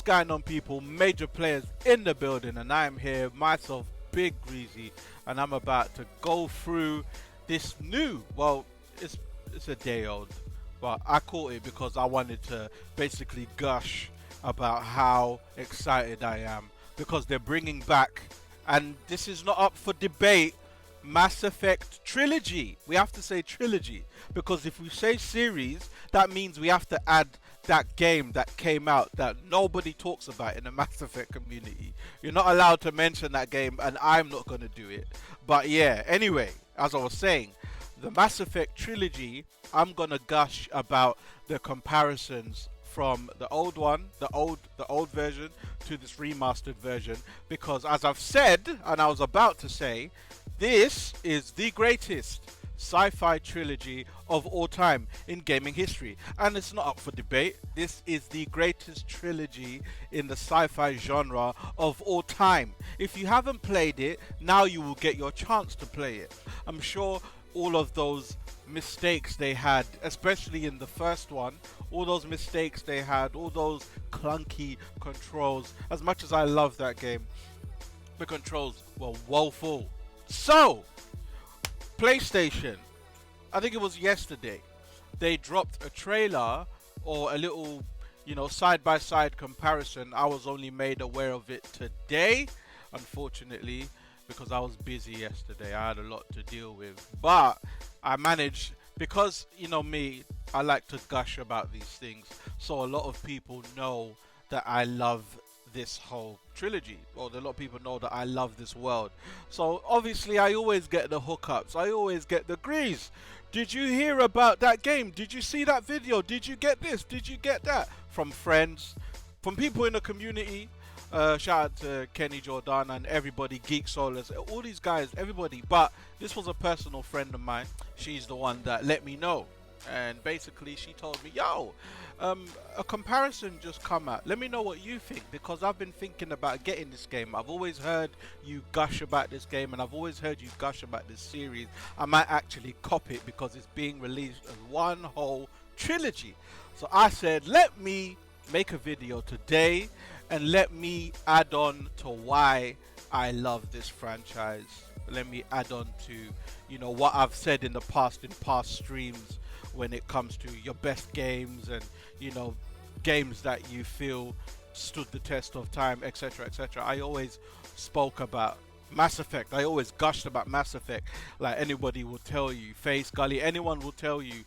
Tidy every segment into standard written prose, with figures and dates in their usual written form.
going on, people? Major players in the building, and I'm here myself, Big Greezy, and I'm about to go through this new, well, it's a day old, but I caught it because I wanted to basically gush about how excited I am because they're bringing back, and this is not up for debate, Mass Effect Trilogy. We have to say trilogy because if we say series, that means we have to add that game that came out that nobody talks about in the Mass Effect community. You're not allowed to mention that game, and I'm not going to do it. But yeah, anyway, as I was saying, the Mass Effect Trilogy, I'm going to gush about the comparisons from the old one, the old version, to this remastered version, because as I've said, and I was about to say, this is the greatest sci-fi trilogy of all time in gaming history, and it's not up for debate. This is the greatest trilogy in the sci-fi genre of all time. If you haven't played it, now you will get your chance to play it. I'm sure all of those mistakes they had, especially in the first one, all those mistakes they had, all those clunky controls, as much as I love that game, the controls were woeful. So, PlayStation, I think it was yesterday, they dropped a trailer or a little, side-by-side comparison. I was only made aware of it today, unfortunately, because I was busy yesterday. I had a lot to deal with, but I managed, because me, I like to gush about these things, so a lot of people know that I love this whole trilogy, or a lot of people know that I love this world. So obviously I always get the hookups, I always get the Grease. Did you hear about that game? Did you see that video? Did you get this? Did you get that? From friends, from people in the community. Shout out to Kenny Jordan and everybody, Geek Solars, all these guys, everybody. But this was a personal friend of mine. She's the one that let me know, and basically she told me, yo, a comparison just come out, let me know what you think, because I've been thinking about getting this game. I've always heard you gush about this game, and I've always heard you gush about this series. I might actually cop it because it's being released as one whole trilogy. So I said, let me make a video today and let me add on to why I love this franchise. Let me add on to what I've said in the past, in past streams, when it comes to your best games and games that you feel stood the test of time, etc., etc. I always spoke about Mass Effect. I always gushed about Mass Effect. Like anybody will tell you, Face Gully, anyone will tell you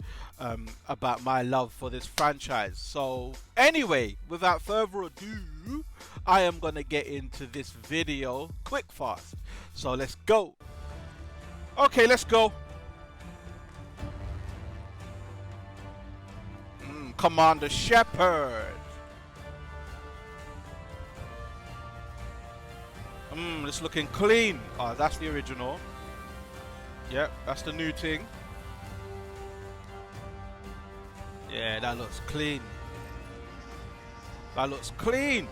about my love for this franchise. So anyway, without further ado, I am gonna get into this video quick fast. So let's go. Okay, let's go. Commander Shepard. It's looking clean. Oh, that's the original. Yep, that's the new thing. Yeah, that looks clean. That looks clean.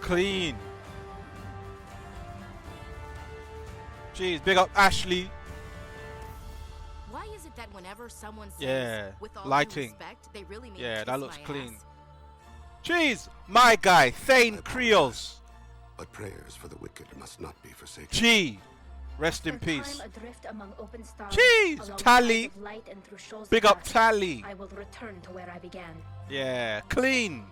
Clean. Jeez, big up Ashley. Why is it that whenever someone says, yeah, with all lighting, due respect, they really mean yeah, kiss that looks my clean. ass? Jeez, my guy, Thane Creoles. But prayers for the wicked must not be forsaken. Gee, rest in For peace. time adrift among open stars, Jeez, alongside Tally. of light and through Shaw's Big up path, Tally. I will return to where I began. Yeah, clean.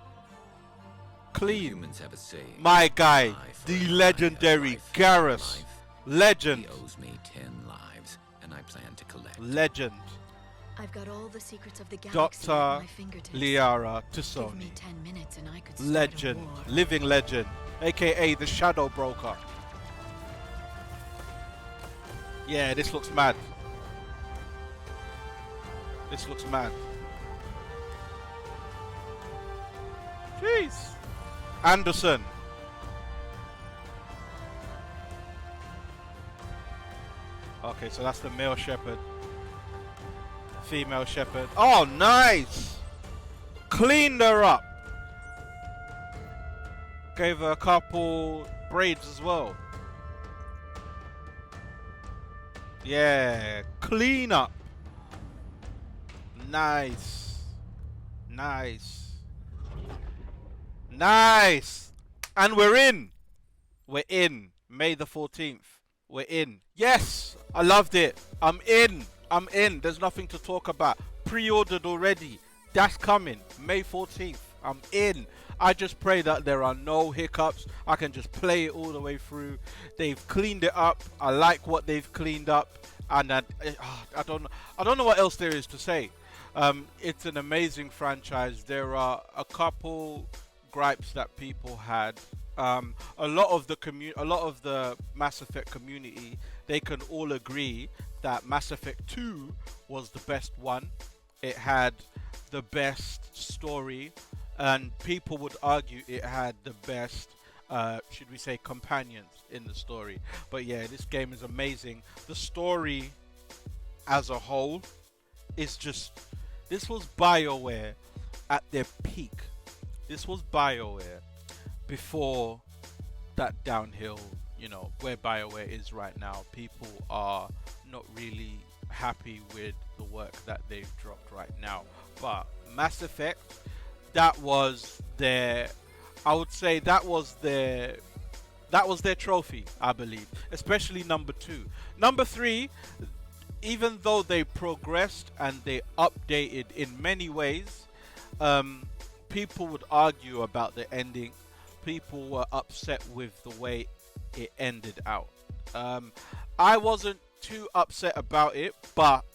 Clean. Humans have a saying. My guy, Life for the an eye, legendary life for Garrus. life. Legend. He owes me 10 lives, and I plan to collect. Legend. I've got all the secrets of the galaxy at Dr. my fingertips. Liara Give me Tusoni. 10 minutes and I could start Legend. a war. Living legend. AKA the Shadow Broker. Yeah, this looks mad. This looks mad. Jeez. Anderson. Okay, so that's the male shepherd. Female shepherd. Oh, nice! Cleaned her up. Gave her a couple braids as well. Yeah, clean up. Nice. Nice. Nice. And we're in. We're in. May the 14th. We're in. Yes. I loved it. I'm in. I'm in. There's nothing to talk about. Pre-ordered already. That's coming. May 14th. I'm in. I just pray that there are no hiccups. I can just play it all the way through. They've cleaned it up. I like what they've cleaned up. And I don't know what else there is to say. It's an amazing franchise. There are a couple gripes that people had. A lot of the Mass Effect community, they can all agree that Mass Effect 2 was the best one. It had the best story, and people would argue it had the best, should we say, companions in the story. But yeah, this game is amazing. The story as a whole is just, this was BioWare at their peak. This was BioWare before that downhill, you know, where BioWare is right now. People are not really happy with the work that they've dropped right now. But Mass Effect, that was their, I would say that was their trophy, I believe, especially number 2. Number 3, even though they progressed and they updated in many ways, people would argue about the ending. People were upset with the way it ended out. I wasn't too upset about it, but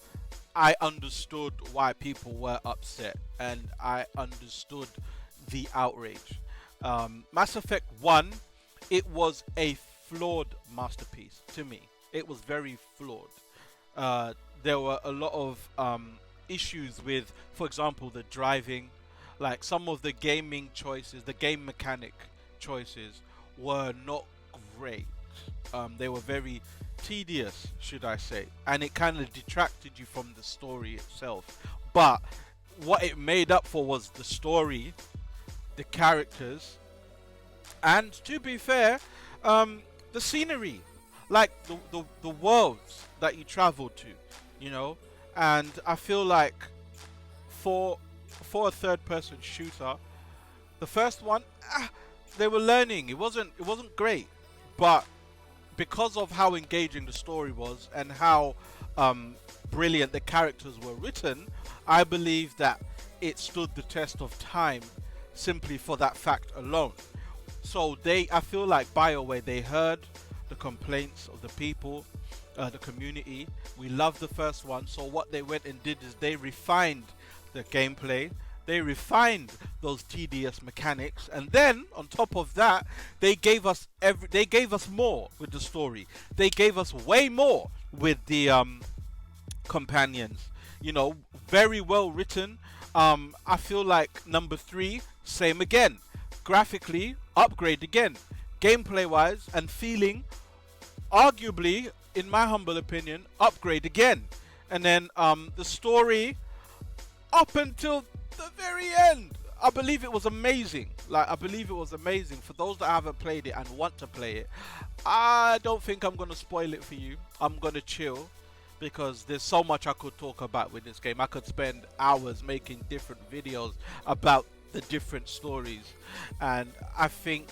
I understood why people were upset, and I understood the outrage. Mass Effect 1, it was a flawed masterpiece to me. It was very flawed. There were a lot of issues with, for example, the driving. Like some of the gaming choices, the game mechanic choices were not great. They were very tedious, should I say, and it kind of detracted you from the story itself. But what it made up for was the story, the characters, and to be fair, the scenery, like the worlds that you travel to, you know. And I feel like for a third-person shooter, the first one, they were learning. It wasn't great, but because of how engaging the story was and how brilliant the characters were written, I believe that it stood the test of time simply for that fact alone. So I feel like BioWare, they heard the complaints of the people, the community. We loved the first one, so what they went and did is they refined the gameplay. They refined those tedious mechanics, and then on top of that, they gave us more with the story. They gave us way more with the companions. You know, very well written. I feel like number 3, same again. Graphically, upgrade again. Gameplay wise and feeling, arguably, in my humble opinion, upgrade again. And then the story, up until the very end, I believe it was amazing. Like, I believe it was amazing. For those that haven't played it and want to play it, I don't think I'm going to spoil it for you. I'm going to chill, because there's so much I could talk about with this game. I could spend hours making different videos about the different stories, and I think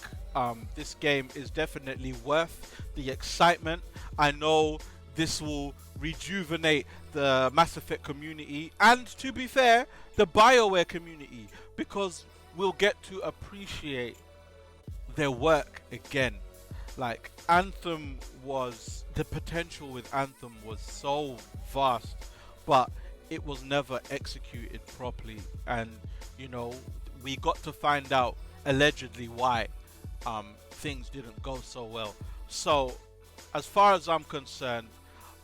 this game is definitely worth the excitement. I know this will rejuvenate the Mass Effect community, and to be fair, the BioWare community, because we'll get to appreciate their work again. Like, Anthem was, the potential with Anthem was so vast, but it was never executed properly. And, you know, we got to find out allegedly why things didn't go so well. So, as far as I'm concerned,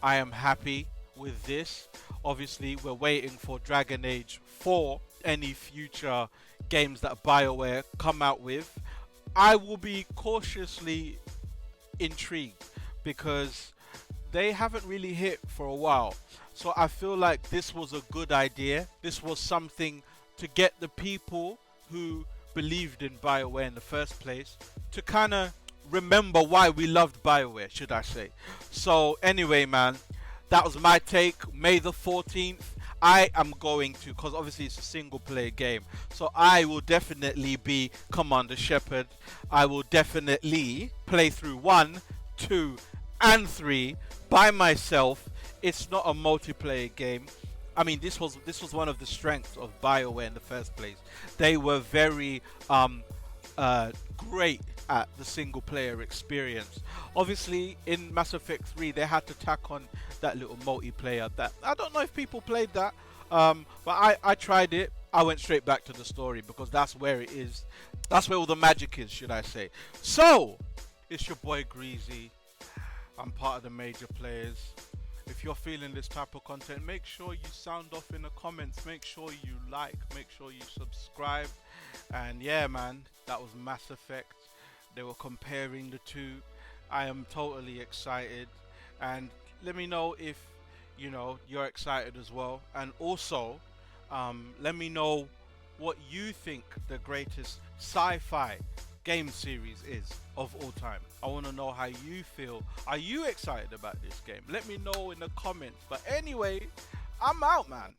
I am happy with this. Obviously, we're waiting for Dragon Age 4, any future games that BioWare come out with. I will be cautiously intrigued, because they haven't really hit for a while. So I feel like this was a good idea. This was something to get the people who believed in BioWare in the first place to kind of remember why we loved BioWare, should I say. So anyway, man, that was my take. May the 14th. I am going to, because obviously it's a single player game, so I will definitely be Commander Shepard. I will definitely play through 1, 2, and 3 by myself. It's not a multiplayer game. I mean, this was one of the strengths of BioWare in the first place. They were very great at the single player experience. Obviously, in Mass Effect 3, they had to tack on that little multiplayer. That I don't know if people played that, but I tried it. I went straight back to the story because that's where it is. That's where all the magic is, should I say. So, it's your boy Greezy. I'm part of the major players. If you're feeling this type of content, make sure you sound off in the comments. Make sure you like, make sure you subscribe. And yeah, man, that was Mass Effect. They were comparing the two. I am totally excited. And let me know if, you know, you're excited as well. And also, let me know what you think the greatest sci-fi game series is of all time. I want to know how you feel. Are you excited about this game? Let me know in the comments. But anyway, I'm out, man.